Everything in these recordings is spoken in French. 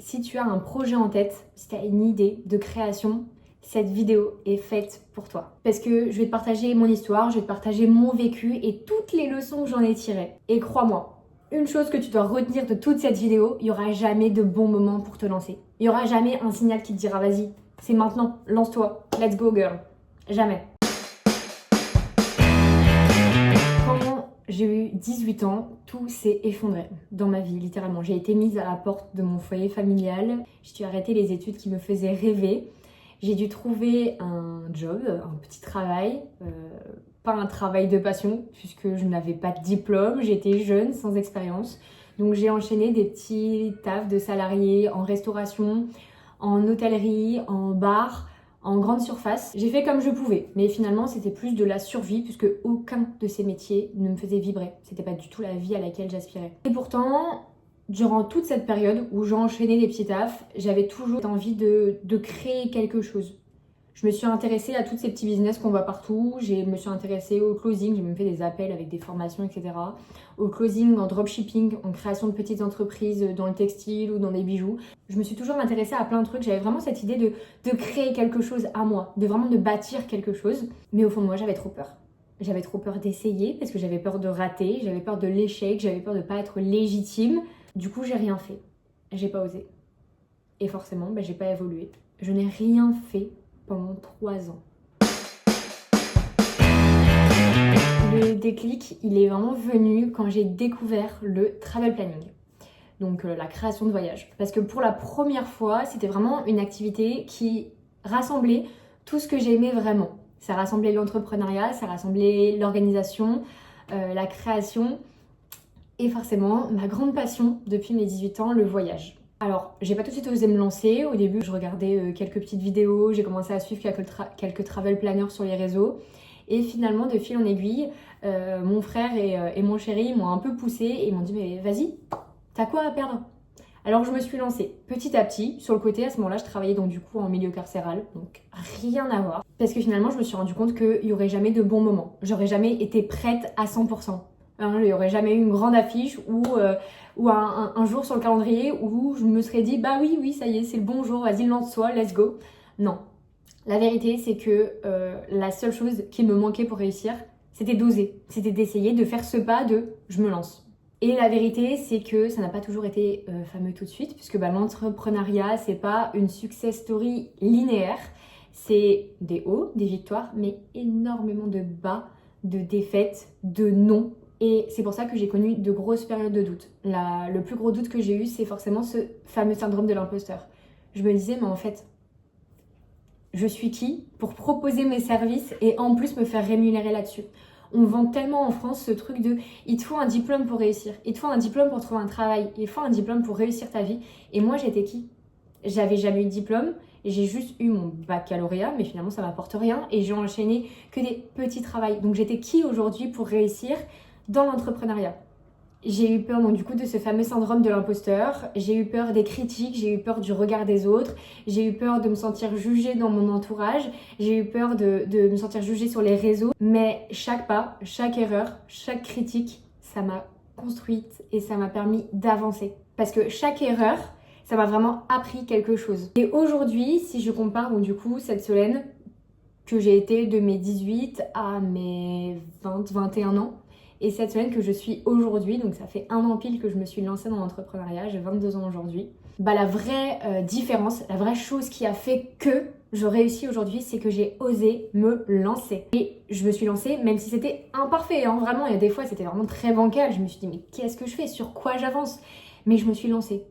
si tu as un projet en tête, si tu as une idée de création, cette vidéo est faite pour toi. Parce que je vais te partager mon histoire, je vais te partager mon vécu et toutes les leçons que j'en ai tirées. Et crois-moi, une chose que tu dois retenir de toute cette vidéo, il n'y aura jamais de bon moment pour te lancer. Il n'y aura jamais un signal qui te dira vas-y, c'est maintenant, lance-toi, let's go girl. Jamais. Quand j'ai eu 18 ans, tout s'est effondré dans ma vie, littéralement. J'ai été mise à la porte de mon foyer familial. J'ai dû arrêter les études qui me faisaient rêver. J'ai dû trouver un job, un petit travail, pas un travail de passion, puisque je n'avais pas de diplôme, j'étais jeune, sans expérience. Donc j'ai enchaîné des petits tafs de salariés en restauration, en hôtellerie, en bar, en grande surface. J'ai fait comme je pouvais, mais finalement c'était plus de la survie, puisque aucun de ces métiers ne me faisait vibrer. C'était pas du tout la vie à laquelle j'aspirais. Et pourtant, durant toute cette période où j'ai enchaîné des petits tafs, j'avais toujours envie de créer quelque chose. Je me suis intéressée à tous ces petits business qu'on voit partout. Je me suis intéressée au closing, j'ai même fait des appels avec des formations, etc. Au closing, en dropshipping, en création de petites entreprises dans le textile ou dans des bijoux. Je me suis toujours intéressée à plein de trucs. J'avais vraiment cette idée de créer quelque chose à moi, de vraiment de bâtir quelque chose. Mais au fond de moi, j'avais trop peur. J'avais trop peur d'essayer parce que j'avais peur de rater, j'avais peur de l'échec, j'avais peur de ne pas être légitime. Du coup, j'ai rien fait. J'ai pas osé. Et forcément, j'ai pas évolué. Je n'ai rien fait pendant 3 ans. Le déclic, il est vraiment venu quand j'ai découvert le travel planning. Donc la création de voyages. Parce que pour la première fois, c'était vraiment une activité qui rassemblait tout ce que j'aimais vraiment. Ça rassemblait l'entrepreneuriat, ça rassemblait l'organisation, la création et forcément ma grande passion depuis mes 18 ans, le voyage. Alors, j'ai pas tout de suite osé me lancer. Au début, je regardais quelques petites vidéos, j'ai commencé à suivre quelques travel planners sur les réseaux. Et finalement, de fil en aiguille, mon frère et mon chéri m'ont un peu poussée et m'ont dit mais vas-y, t'as quoi à perdre? Alors je me suis lancée petit à petit. Sur le côté, à ce moment-là, je travaillais donc du coup en milieu carcéral, donc rien à voir. Parce que finalement, je me suis rendu compte qu'il n'y aurait jamais de bons moments. J'aurais jamais été prête à 100%. Il n'y aurait jamais eu une grande affiche ou un jour sur le calendrier où je me serais dit bah oui, ça y est, c'est le bon jour, vas-y, lance-toi, let's go. Non. La vérité, c'est que la seule chose qui me manquait pour réussir, c'était d'oser. C'était d'essayer de faire ce pas de je me lance. Et la vérité, c'est que ça n'a pas toujours été fameux tout de suite, puisque l'entrepreneuriat, c'est pas une success story linéaire. C'est des hauts, des victoires, mais énormément de bas, de défaites, de non. Et c'est pour ça que j'ai connu de grosses périodes de doute. Le plus gros doute que j'ai eu, c'est forcément ce fameux syndrome de l'imposteur. Je me disais, mais en fait, je suis qui pour proposer mes services et en plus me faire rémunérer là-dessus? On vend tellement en France ce truc de il te faut un diplôme pour réussir, il te faut un diplôme pour trouver un travail, il te faut un diplôme pour réussir ta vie. Et moi, j'étais qui? J'avais jamais eu de diplôme, j'ai juste eu mon baccalauréat, mais finalement ça m'apporte rien et j'ai enchaîné que des petits travails. Donc j'étais qui aujourd'hui pour réussir dans l'entrepreneuriat? J'ai eu peur donc du coup de ce fameux syndrome de l'imposteur, j'ai eu peur des critiques, j'ai eu peur du regard des autres, j'ai eu peur de me sentir jugée dans mon entourage, j'ai eu peur de me sentir jugée sur les réseaux. Mais chaque pas, chaque erreur, chaque critique, ça m'a construite et ça m'a permis d'avancer. Parce que chaque erreur, ça m'a vraiment appris quelque chose. Et aujourd'hui, si je compare donc du coup cette Solène que j'ai été de mes 18 à mes 21 ans, et cette semaine que je suis aujourd'hui, donc ça fait 1 an pile que je me suis lancée dans l'entrepreneuriat, j'ai 22 ans aujourd'hui. La vraie différence, la vraie chose qui a fait que je réussis aujourd'hui, c'est que j'ai osé me lancer. Et je me suis lancée, même si c'était imparfait, hein, vraiment, il y a des fois c'était vraiment très bancal. Je me suis dit mais qu'est-ce que je fais? Sur quoi j'avance? Mais je me suis lancée.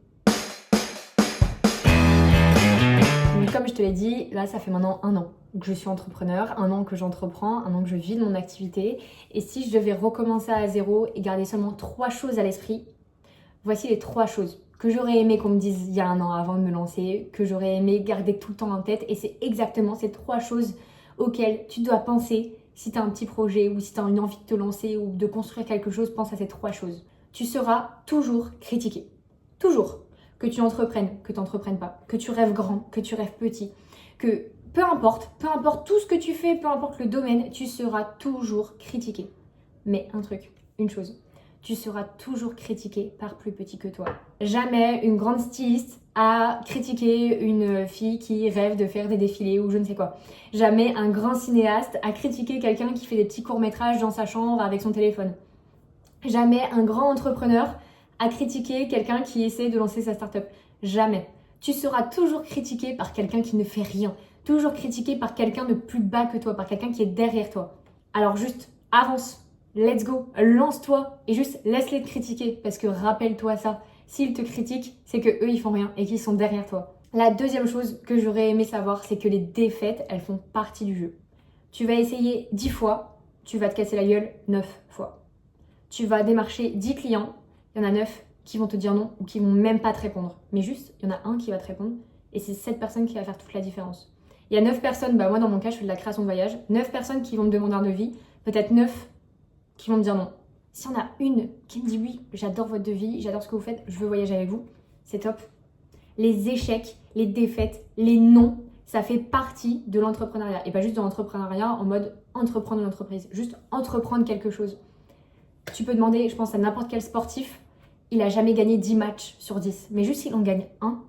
Donc, comme je te l'ai dit, là ça fait maintenant 1 an que je suis entrepreneur, 1 an que j'entreprends, 1 an que je vis de mon activité. Et si je devais recommencer à zéro et garder seulement 3 choses à l'esprit, voici les 3 choses que j'aurais aimé qu'on me dise il y a 1 an avant de me lancer, que j'aurais aimé garder tout le temps en tête. Et c'est exactement ces 3 choses auxquelles tu dois penser si tu as un petit projet ou si tu as une envie de te lancer ou de construire quelque chose. Pense à ces 3 choses. Tu seras toujours critiqué. Toujours. Que tu entreprennes, que tu n'entreprennes pas, que tu rêves grand, que tu rêves petit, que peu importe tout ce que tu fais, peu importe le domaine, tu seras toujours critiqué. Mais un truc, une chose, tu seras toujours critiqué par plus petit que toi. Jamais une grande styliste à critiquer une fille qui rêve de faire des défilés ou je ne sais quoi. Jamais un grand cinéaste à critiquer quelqu'un qui fait des petits courts-métrages dans sa chambre avec son téléphone. Jamais un grand entrepreneur à critiquer quelqu'un qui essaie de lancer sa start-up. Jamais. Tu seras toujours critiqué par quelqu'un qui ne fait rien. Toujours critiqué par quelqu'un de plus bas que toi, par quelqu'un qui est derrière toi. Alors juste avance, let's go, lance-toi et juste laisse-les te critiquer parce que rappelle-toi ça. S'ils te critiquent, c'est que eux ils font rien et qu'ils sont derrière toi. La deuxième chose que j'aurais aimé savoir, c'est que les défaites, elles font partie du jeu. Tu vas essayer 10 fois, tu vas te casser la gueule 9 fois. Tu vas démarcher 10 clients, il y en a 9 qui vont te dire non ou qui vont même pas te répondre. Mais juste, il y en a un qui va te répondre et c'est cette personne qui va faire toute la différence. Il y a 9 personnes, moi dans mon cas je fais de la création de voyage, 9 personnes qui vont me demander un devis, peut-être 9 qui vont me dire non. Si on a une qui me dit oui, j'adore votre devis, j'adore ce que vous faites, je veux voyager avec vous, c'est top. Les échecs, les défaites, les non, ça fait partie de l'entrepreneuriat. Et pas juste de l'entrepreneuriat en mode entreprendre une entreprise, juste entreprendre quelque chose. Tu peux demander, je pense à n'importe quel sportif, il a jamais gagné 10 matchs sur 10. Mais juste s'il en gagne un,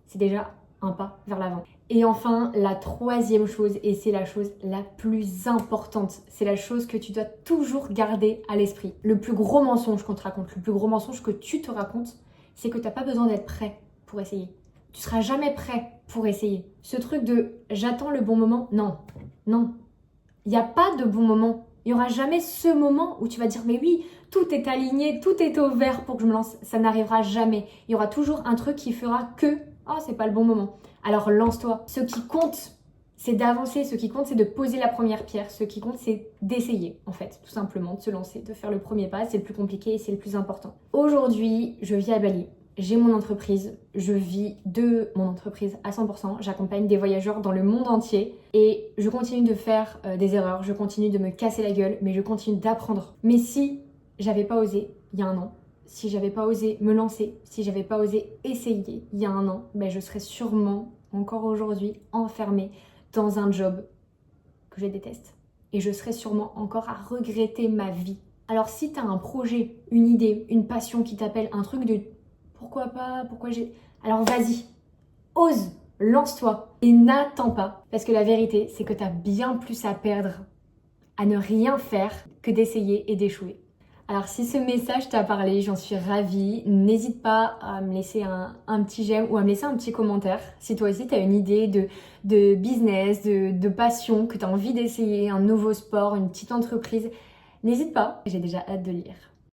c'est déjà un pas vers l'avant. Et enfin, la troisième chose, et c'est la chose la plus importante, c'est la chose que tu dois toujours garder à l'esprit. Le plus gros mensonge qu'on te raconte, le plus gros mensonge que tu te racontes, c'est que tu n'as pas besoin d'être prêt pour essayer. Tu seras jamais prêt pour essayer. Ce truc de j'attends le bon moment, non. Il n'y a pas de bon moment. Il n'y aura jamais ce moment où tu vas dire mais oui, tout est aligné, tout est au vert pour que je me lance. Ça n'arrivera jamais. Il y aura toujours un truc qui fera que oh, c'est pas le bon moment. Alors lance-toi. Ce qui compte, c'est d'avancer. Ce qui compte, c'est de poser la première pierre. Ce qui compte, c'est d'essayer, en fait, tout simplement, de se lancer, de faire le premier pas. C'est le plus compliqué et c'est le plus important. Aujourd'hui, je vis à Bali. J'ai mon entreprise, je vis de mon entreprise à 100%, j'accompagne des voyageurs dans le monde entier et je continue de faire des erreurs, je continue de me casser la gueule, mais je continue d'apprendre. Mais si j'avais pas osé il y a un an, si j'avais pas osé me lancer, si j'avais pas osé essayer il y a un an, je serais sûrement encore aujourd'hui enfermée dans un job que je déteste. Et je serais sûrement encore à regretter ma vie. Alors si tu as un projet, une idée, une passion qui t'appelle, un truc de pourquoi pas, alors vas-y, ose, lance-toi et n'attends pas. Parce que la vérité, c'est que tu as bien plus à perdre à ne rien faire que d'essayer et d'échouer. Alors si ce message t'a parlé, j'en suis ravie. N'hésite pas à me laisser un petit j'aime ou à me laisser un petit commentaire. Si toi aussi tu as une idée de business, de passion, que tu as envie d'essayer, un nouveau sport, une petite entreprise, n'hésite pas. J'ai déjà hâte de lire.